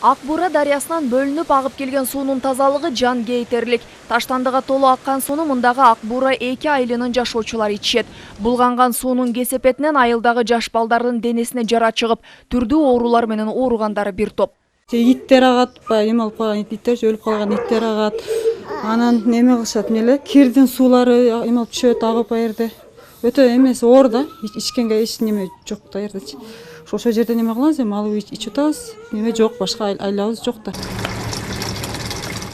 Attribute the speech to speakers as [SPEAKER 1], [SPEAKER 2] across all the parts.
[SPEAKER 1] Ак Бура дарыясынан бөлүнүп агып келген суунун тазалыгы жан кейтерлик. Таштандыга толуу аккан сууну мындагы Ак Бура 2 айылынын жашоочулары ичишет. Булганган суунун кесепетинен айылдагы жаш балдардын денесине жара чыгып, түрдүү оорулар менен ооругандары бир топ.
[SPEAKER 2] Иттер агат, эме алып калган иттер, өлүп калган иттер агат. Анан неме кылышат эле, кирдин суулары эме алып түшөт, агып жерде. Өтө эмеси оор да, ичкенге эч неме жок да жердечи. Ошо жерде неме кылабыз, эми алып ичип атабыз. Неме жок, башка айлабыз жок да.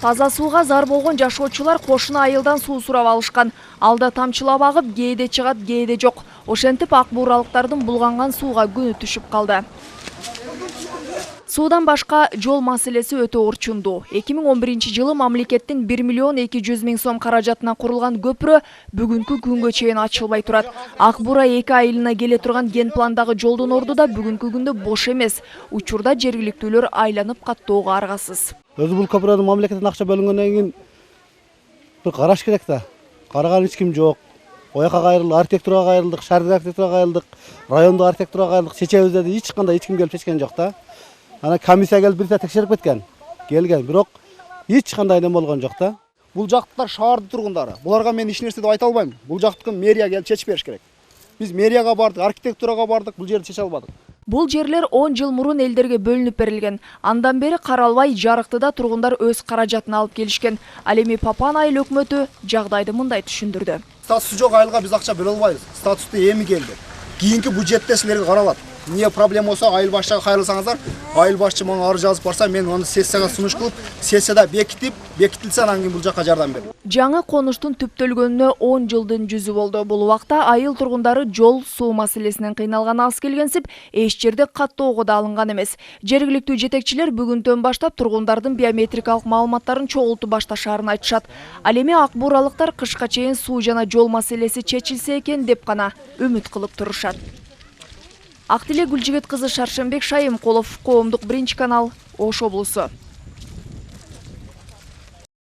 [SPEAKER 1] Таза сууга зар болгон жашоочулар кошуна айылдан суу сурап алышкан. Алда тамчылап агып, кээде чыгат, кээде жок. Ошентип Ак Буралыктардын булганган сууга күнү түшүп калды. Суудан башка жол маселеси өтө орчундуу. 2011-жылы мамлекеттин 1 миллион 200 миң сом каражатына курулган көпүрө бүгүнкү күнгө чейин ачылбай турат. Ак Бура 2 айылына келе турган ген пландагы жолдун орду да бүгүнкү күндө бош эмес. Учурда жергиликтүүлөр айланып каттоого аргасыз.
[SPEAKER 3] Өзү бул көпүрөнүн мамлекеттен акча бөлүнгөндөн кийин бир караш керек да. Караган эч ким жок. Ояка кайрылдык, архитектурага кайрылдык, шаардык архитектурага кайрылдык, райондук архитектурага кайрылдык. Чечебиз деди, эч ким келип чечкен жок да. Ана комиссия келип бир текшерип кеткен. Келген, бирок эч кандай неме болгон жок да.
[SPEAKER 4] Бул жактыктар шаардын тургундары. Буларга мен эч нерсе деп айта албайм. Бул жактыкын мэрия келип чечип бериш керек. Биз мэрияга бардык, архитектурага бардык, бул жерди чече албадык.
[SPEAKER 1] Бул жерлер 10 жыл мурун элдерге бөлүнүп берилген. Андан бери каралбай, жарыктыда тургундар өз каражатына алып келишкен. Ал эми Папан айыл өкмөтү жагдайды мындай түшүндүрдү.
[SPEAKER 4] Статусу жок айылга биз акча бөлө албайбыз. Статусту эми келди. Кийинки бюджетте силерге каралат. Не проблема болсо айыл башчыга кайрылсаңыздар, айыл башчы мага арыз жазып барса, мен аны сессияга сунуш кылып, сессияда бекитилсе анан кийин бул жакка жардам берет.
[SPEAKER 1] Жаңы конуштун түптөлгөнүнө 10 жылдын жүзү болду. Бул убакта айыл тургундары жол, суу маселесинен кыйналган аз келгенсип, эч жерде каттоого да алынган эмес. Жергиликтүү жетекчилер бүгүнтөн баштап тургундардын биометрикалык маалыматтарын чогултуп башташаарын айтышат. Ал эми Ак Буралыктар кышка чейин суу жана жол маселеси чечилсе экен деп гана үмүт кылып турушат. Актилек Гүлжигит кызы Шаршембек Шайымкулов, Коомдук 1 канал, Ош облусу.